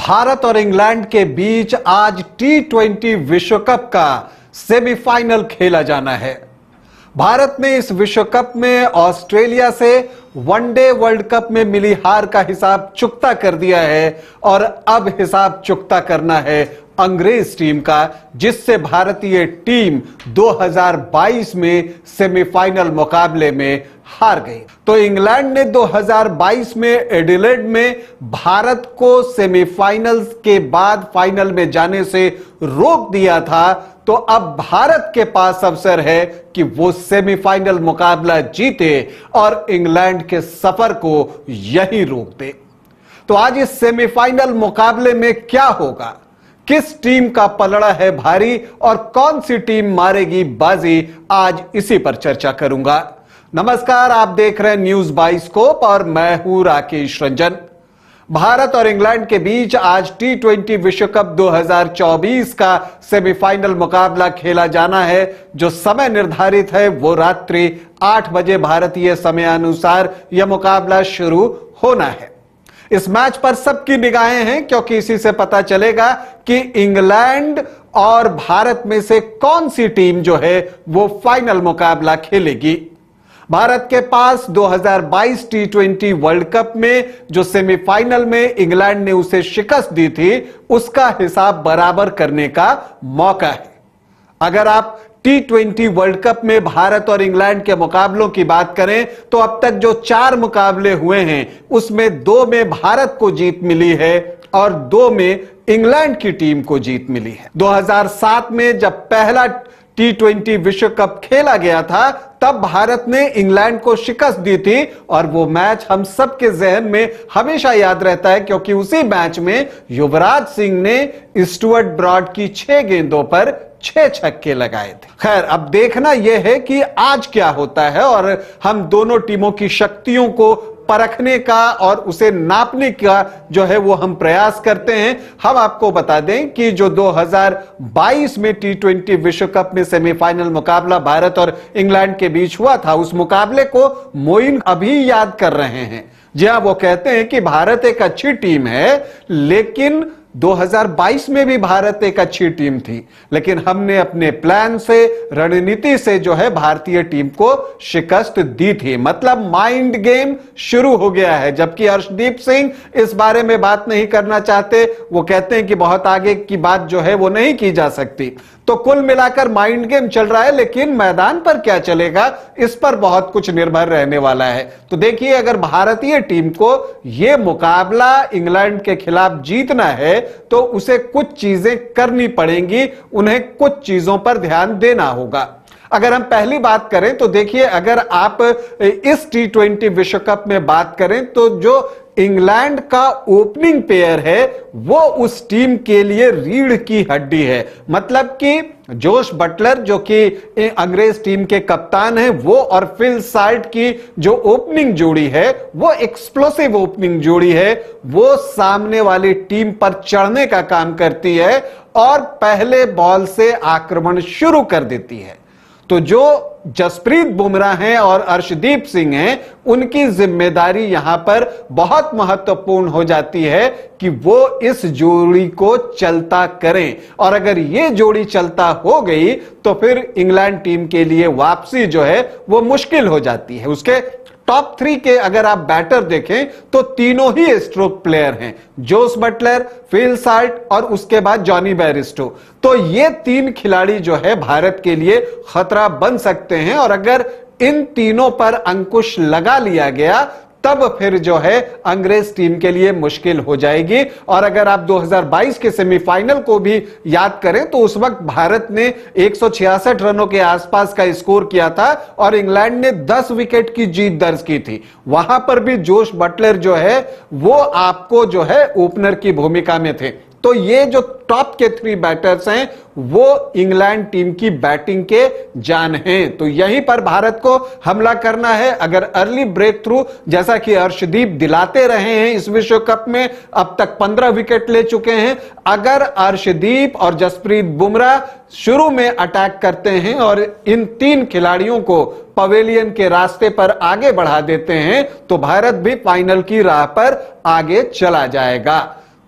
भारत और इंग्लैंड के बीच आज T20 विश्व कप का सेमीफाइनल खेला जाना है। भारत ने इस विश्व कप में ऑस्ट्रेलिया से वनडे वर्ल्ड कप में मिली हार का हिसाब चुकता कर दिया है और अब हिसाब चुकता करना है अंग्रेज टीम का, जिससे भारतीय टीम 2022 में सेमीफाइनल मुकाबले में हार गई। तो इंग्लैंड ने 2022 में एडिलेड में भारत को सेमीफाइनल्स के बाद फाइनल में जाने से रोक दिया था। तो अब भारत के पास अवसर है कि वो सेमीफाइनल मुकाबला जीते और इंग्लैंड के सफर को यही रोक दे। तो आज इस सेमीफाइनल मुकाबले में क्या होगा, किस टीम का पलड़ा है भारी और कौन सी टीम मारेगी बाजी, आज इसी पर चर्चा करूंगा। नमस्कार, आप देख रहे हैं न्यूज बाइस्कोप और मैं हूं राकेश रंजन। भारत और इंग्लैंड के बीच आज T20 विश्व कप 2024 का सेमीफाइनल मुकाबला खेला जाना है। जो समय निर्धारित है वो रात्रि 8 बजे भारतीय समयानुसार यह मुकाबला शुरू होना है। इस मैच पर सबकी निगाहें हैं, क्योंकि इसी से पता चलेगा कि इंग्लैंड और भारत में से कौन सी टीम जो है वो फाइनल मुकाबला खेलेगी। भारत के पास 2022 T20 वर्ल्ड कप में जो सेमीफाइनल में इंग्लैंड ने उसे शिकस्त दी थी, उसका हिसाब बराबर करने का मौका है। अगर आप T20 वर्ल्ड कप में भारत और इंग्लैंड के मुकाबलों की बात करें तो अब तक जो 4 मुकाबले हुए हैं उसमें 2 में भारत को जीत मिली है और 2 में इंग्लैंड की टीम को जीत मिली है। 2007 में जब पहला T20 विश्व कप खेला गया था तब भारत ने इंग्लैंड को शिकस्त दी थी और वो मैच हम सबके जहन में हमेशा याद रहता है, क्योंकि उसी मैच में युवराज सिंह ने स्टुअर्ट ब्रॉड की 6 गेंदों पर 6 छक्के लगाए थे। खैर, अब देखना यह है कि आज क्या होता है और हम दोनों टीमों की शक्तियों को परखने का और उसे नापने का जो है वो हम प्रयास करते हैं। हम आपको बता दें कि जो 2022 में T20 विश्व कप में सेमीफाइनल मुकाबला भारत और इंग्लैंड के बीच हुआ था, उस मुकाबले को मोइन अभी याद कर रहे हैं। जी हां, वो कहते हैं कि भारत एक अच्छी टीम है, लेकिन 2022 में भी भारत एक अच्छी टीम थी, लेकिन हमने अपने प्लान से, रणनीति से जो है भारतीय टीम को शिकस्त दी थी। मतलब माइंड गेम शुरू हो गया है। जबकि अर्शदीप सिंह इस बारे में बात नहीं करना चाहते, वो कहते हैं कि बहुत आगे की बात जो है वो नहीं की जा सकती। तो कुल मिलाकर माइंड गेम चल रहा है, लेकिन मैदान पर क्या चलेगा इस पर बहुत कुछ निर्भर रहने वाला है। तो देखिए, अगर भारतीय टीम को यह मुकाबला इंग्लैंड के खिलाफ जीतना है तो उसे कुछ चीजें करनी पड़ेंगी, उन्हें कुछ चीजों पर ध्यान देना होगा। अगर हम पहली बात करें तो देखिए, अगर आप इस T20 विश्व कप में बात करें तो जो इंग्लैंड का ओपनिंग पेयर है वो उस टीम के लिए रीढ़ की हड्डी है। मतलब कि जोश बटलर जो कि अंग्रेज टीम के कप्तान हैं, वो और फिल साल्ट की जो ओपनिंग जोड़ी है वो एक्सप्लोसिव ओपनिंग जोड़ी है। वो सामने वाली टीम पर चढ़ने का काम करती है और पहले बॉल से आक्रमण शुरू कर देती है। तो जो जसप्रीत बुमराह हैं और अर्शदीप सिंह हैं, उनकी जिम्मेदारी यहां पर बहुत महत्वपूर्ण हो जाती है कि वो इस जोड़ी को चलता करें। और अगर ये जोड़ी चलता हो गई तो फिर इंग्लैंड टीम के लिए वापसी जो है वो मुश्किल हो जाती है। उसके टॉप 3 के अगर आप बैटर देखें तो तीनों ही स्ट्रोक प्लेयर हैं, जोस बटलर, फिल साल्ट और उसके बाद जॉनी बेयरस्टो। तो ये 3 खिलाड़ी जो है भारत के लिए खतरा बन सकते हैं और अगर इन तीनों पर अंकुश लगा लिया गया तब फिर जो है अंग्रेज टीम के लिए मुश्किल हो जाएगी। और अगर आप 2022 के सेमीफाइनल को भी याद करें तो उस वक्त भारत ने 166 रनों के आसपास का स्कोर किया था और इंग्लैंड ने 10 विकेट की जीत दर्ज की थी। वहां पर भी जोश बटलर जो है वो आपको जो है ओपनर की भूमिका में थे। तो ये जो टॉप के 3 बैटर्स हैं वो इंग्लैंड टीम की बैटिंग के जान हैं। तो यहीं पर भारत को हमला करना है। अगर अर्ली ब्रेक थ्रू जैसा कि अर्शदीप दिलाते रहे हैं इस विश्व कप में, अब तक 15 विकेट ले चुके हैं, अगर अर्शदीप और जसप्रीत बुमराह शुरू में अटैक करते हैं और इन 3 खिलाड़ियों को पवेलियन के रास्ते पर आगे बढ़ा देते हैं तो भारत भी फाइनल की राह पर आगे चला जाएगा।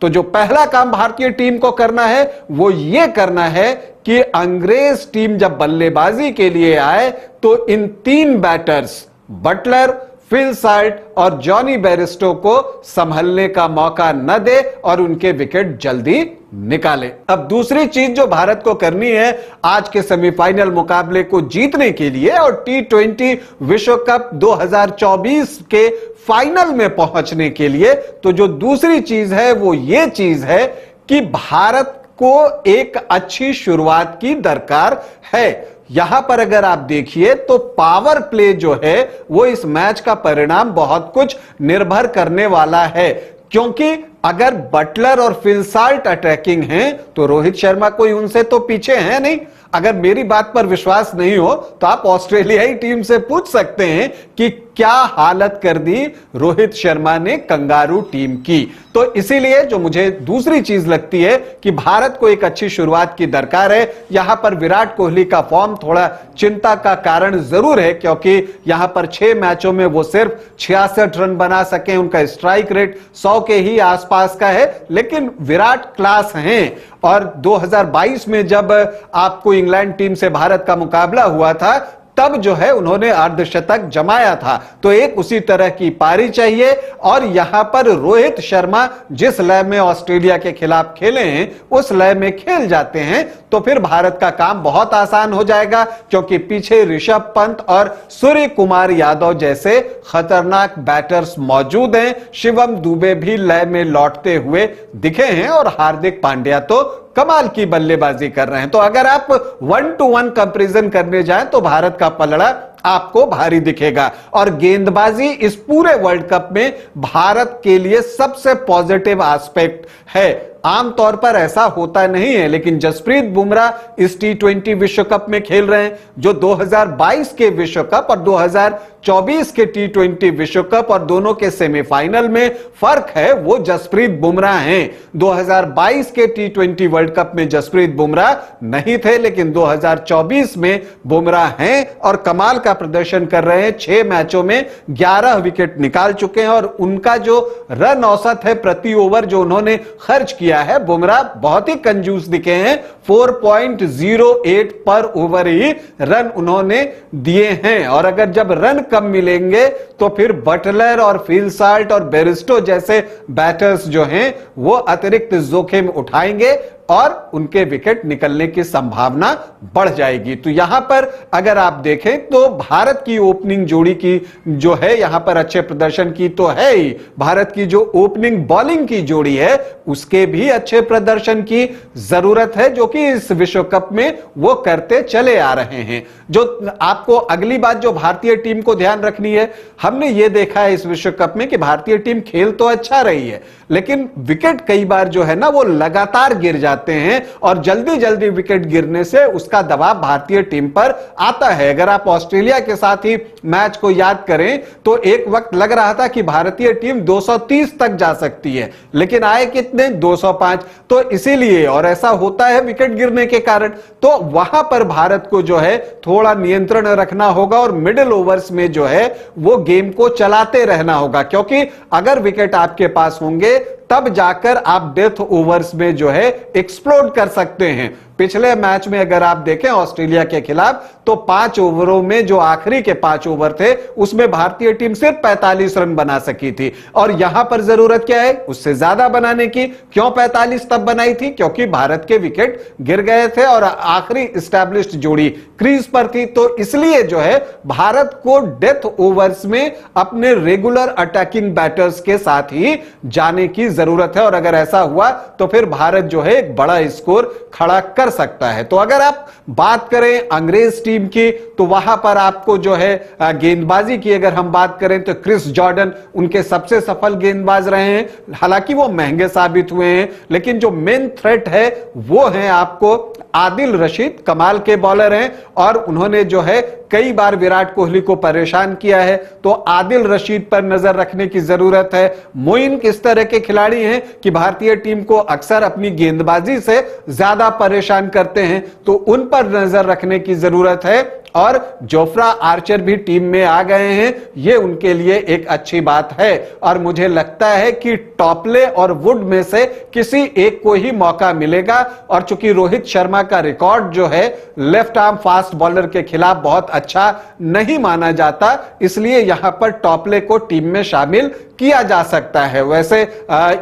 तो जो पहला काम भारतीय टीम को करना है वो ये करना है कि अंग्रेज टीम जब बल्लेबाजी के लिए आए तो इन 3 बैटर्स बटलर, फिल साल्ट और जॉनी बेयरस्टो को संभलने का मौका न दे और उनके विकेट जल्दी निकाले। अब दूसरी चीज जो भारत को करनी है आज के सेमीफाइनल मुकाबले को जीतने के लिए और T20 विश्व कप 2024 के फाइनल में पहुंचने के लिए, तो जो दूसरी चीज है वो ये चीज है कि भारत को एक अच्छी शुरुआत की दरकार है। यहां पर अगर आप देखिए तो पावर प्ले जो है वो इस मैच का परिणाम बहुत कुछ निर्भर करने वाला है, क्योंकि अगर बटलर और फिल साल्ट अटैकिंग हैं तो रोहित शर्मा कोई उनसे तो पीछे है नहीं। अगर मेरी बात पर विश्वास नहीं हो तो आप ऑस्ट्रेलियाई टीम से पूछ सकते हैं कि क्या हालत कर दी रोहित शर्मा ने कंगारू टीम की। तो इसीलिए जो मुझे दूसरी चीज लगती है कि भारत को एक अच्छी शुरुआत की दरकार है। यहां पर विराट कोहली का फॉर्म थोड़ा चिंता का कारण जरूर है, क्योंकि यहां पर 6 मैचों में वो सिर्फ 66 रन बना सके, उनका स्ट्राइक रेट 100 के ही आसपास का है, लेकिन विराट क्लास हैं। और 2022 में जब आपको इंग्लैंड टीम से भारत का मुकाबला हुआ था तब जो है उन्होंने अर्धशतक जमाया था, तो एक उसी तरह की पारी चाहिए। और यहां पर रोहित शर्मा जिस लय में ऑस्ट्रेलिया के खिलाफ खेले हैं उस लय में खेल जाते हैं तो फिर भारत का काम बहुत आसान हो जाएगा, क्योंकि पीछे ऋषभ पंत और सूर्य कुमार यादव जैसे खतरनाक बैटर्स मौजूद हैं। शिवम दुबे भी लय में लौटते हुए दिखे हैं और हार्दिक पांड्या तो कमाल की बल्लेबाजी कर रहे हैं। तो अगर आप 1-to-1 कंपैरिजन करने जाएं तो भारत का पलड़ा आपको भारी दिखेगा। और गेंदबाजी इस पूरे वर्ल्ड कप में भारत के लिए सबसे पॉजिटिव एस्पेक्ट है। आमतौर पर ऐसा होता नहीं है, लेकिन जसप्रीत बुमराह इस T20 विश्व कप में खेल रहे हैं। जो 2022 के विश्व कप और 2024 के T20 विश्व कप और दोनों के सेमीफाइनल में फर्क है वो जसप्रीत बुमराह हैं। 2022 के T20 वर्ल्ड कप में जसप्रीत बुमराह नहीं थे, लेकिन 2024 में बुमराह हैं और कमाल का प्रदर्शन कर रहे हैं। 6 मैचों में 11 विकेट निकाल चुके हैं और उनका जो रन औसत है प्रति ओवर जो उन्होंने खर्च किया है, बुमराह बहुत ही कंजूस दिखे हैं। 4.08 पर ओवर ही रन उन्होंने दिए हैं। और अगर जब रन कम मिलेंगे तो फिर बटलर और फिल साल्ट और बेयरस्टो जैसे बैटर्स जो हैं वो अतिरिक्त जोखिम उठाएंगे और उनके विकेट निकलने की संभावना बढ़ जाएगी। तो यहां पर अगर आप देखें तो भारत की ओपनिंग जोड़ी की जो है यहां पर अच्छे प्रदर्शन की तो है ही, भारत की जो ओपनिंग बॉलिंग की जोड़ी है उसके भी अच्छे प्रदर्शन की जरूरत है, जो कि इस विश्व कप में वो करते चले आ रहे हैं। जो आपको अगली बात जो भारतीय टीम को ध्यान रखनी है, हमने ये देखा है इस विश्व कप में कि भारतीय टीम खेल तो अच्छा रही है, लेकिन विकेट कई बार जो है ना वो लगातार गिर जाते हैं और जल्दी जल्दी विकेट गिरने से उसका दबाव भारतीय टीम पर आता है। अगर आप ऑस्ट्रेलिया के साथ ही मैच को याद करें तो एक वक्त लग रहा था कि भारतीय टीम 230 तक जा सकती है, लेकिन आए कितने 205। तो इसीलिए, और ऐसा होता है विकेट गिरने के कारण, तो वहां पर भारत को जो है थोड़ा नियंत्रण रखना होगा और मिडिल ओवर्स में जो है वो गेम को चलाते रहना होगा, क्योंकि अगर विकेट आपके पास होंगे तब जाकर आप डेथ ओवर्स में जो है एक्सप्लोड कर सकते हैं। पिछले मैच में अगर आप देखें ऑस्ट्रेलिया के खिलाफ तो 5 ओवरों में जो आखिरी के 5 ओवर थे उसमें भारतीय टीम सिर्फ 45 रन बना सकी थी, और यहां पर जरूरत क्या है उससे ज्यादा बनाने की। क्यों 45 तब बनाई थी? क्योंकि भारत के विकेट गिर गए थे और आखिरी एस्टैब्लिश्ड जोड़ी क्रीज पर थी। तो इसलिए जो है भारत को डेथ ओवर्स में अपने रेगुलर अटैकिंग बैटर्स के साथ ही जाने की जरूरत है, और अगर ऐसा हुआ तो फिर भारत जो है एक बड़ा स्कोर खड़ा कर सकता है। तो अगर आप बात करें अंग्रेज टीम की तो वहां पर आपको जो है गेंदबाजी की अगर हम बात करें तो क्रिस जॉर्डन उनके सबसे सफल गेंदबाज रहे हैं। हालांकि वो महंगे साबित हुए हैं, लेकिन जो मेन थ्रेट है वो है आपको आदिल रशीद, कमाल के बॉलर हैं और उन्होंने जो है कई बार विराट कोहली को परेशान किया है। तो आदिल रशीद पर नजर रखने की जरूरत है। मोइन किस तरह के खिलाड़ी हैं कि भारतीय टीम को अक्सर अपनी गेंदबाजी से ज्यादा परेशान करते हैं, तो उन पर नजर रखने की जरूरत है। और जोफ्रा आर्चर भी टीम में आ गए हैं, ये उनके लिए एक अच्छी बात है। और मुझे लगता है कि टॉपले और वुड में से किसी एक को ही मौका मिलेगा। और चूंकि रोहित शर्मा का रिकॉर्ड जो है लेफ्ट आर्म फास्ट बॉलर के खिलाफ बहुत अच्छा नहीं माना जाता, इसलिए यहां पर टॉपले को टीम में शामिल किया जा सकता है। वैसे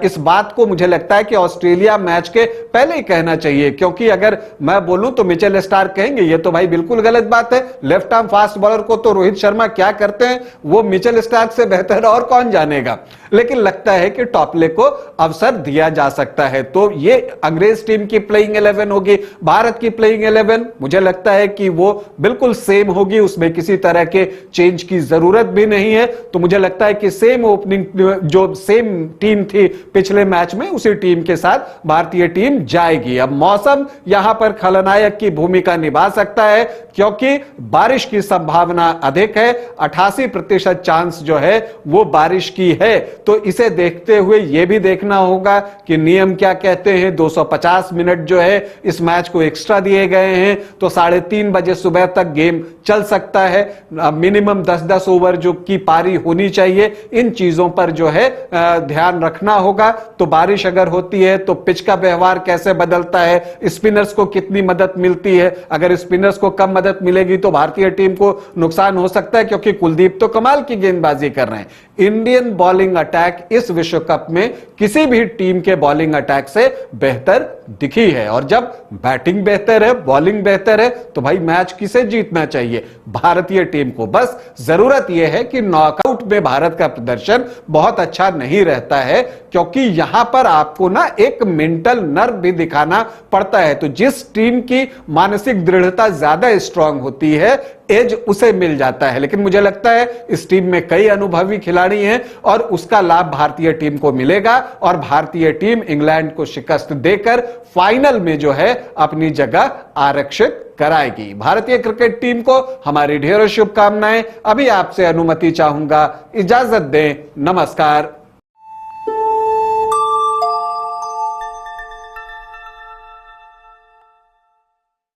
इस बात को मुझे लगता है कि ऑस्ट्रेलिया मैच के पहले ही कहना चाहिए, क्योंकि अगर मैं बोलूं तो मिचेल स्टार्क कहेंगे ये तो भाई बिल्कुल गलत बात है, लेफ्ट आर्म फास्ट बॉलर को तो रोहित शर्मा क्या करते हैं वो मिचेल स्टार्क से बेहतर और कौन जानेगा। लेकिन लगता है कि टॉपले को अवसर दिया जा सकता है। तो ये अंग्रेज टीम की प्लेइंग 11 होगी, भारत की प्लेइंग 11 मुझे लगता है कि वो बिल्कुल सेम होगी, उसमें किसी तरह के चेंज की जरूरत भी नहीं है। तो मुझे लगता है कि सेम ओपनिंग जो सेम टीम थी पिछले मैच में उसी टीम के साथ भारतीय टीम जाएगी। अब मौसम यहां पर खलनायक की भूमिका निभा सकता है, क्योंकि बारिश की संभावना अधिक है, 88% चांस जो है वो बारिश की है। तो इसे देखते हुए यह भी देखना होगा कि नियम क्या कहते हैं। 250 मिनट जो है इस मैच को एक्स्ट्रा दिए गए हैं, तो 3:30 बजे सुबह तक गेम चल सकता है। मिनिमम 10-10 ओवर जो की पारी होनी चाहिए, इन चीजों पर जो है ध्यान रखना होगा। तो बारिश अगर होती है तो पिच का व्यवहार कैसे बदलता है, स्पिनर्स को कितनी मदद मिलती है। अगर स्पिनर्स को कम मदद मिलेगी तो भारतीय टीम को नुकसान हो सकता है, क्योंकि कुलदीप तो कमाल की गेंदबाजी कर रहे हैं। इंडियन बॉलिंग अटैक इस विश्व कप में किसी भी टीम के बॉलिंग अटैक से बेहतर दिखी है। और जब बैटिंग बेहतर है, बॉलिंग बेहतर है, तो भाई मैच किसे जीतना चाहिए? भारतीय टीम को। बस जरूरत यह है कि नॉकआउट में भारत का प्रदर्शन बहुत अच्छा नहीं रहता है, क्योंकि यहां पर आपको ना एक मेंटल नर्व भी दिखाना पड़ता है। तो जिस टीम की मानसिक दृढ़ता ज्यादा स्ट्रांग होती है, एज उसे मिल जाता है। लेकिन मुझे लगता है इस टीम में कई अनुभवी खिलाड़ी हैं और उसका लाभ भारतीय टीम को मिलेगा, और भारतीय टीम इंग्लैंड को शिकस्त देकर फाइनल में जो है अपनी जगह आरक्षित कराएगी। भारतीय क्रिकेट टीम को हमारी ढेरों शुभकामनाएं। अभी आपसे अनुमति चाहूंगा, इजाजत दें, नमस्कार।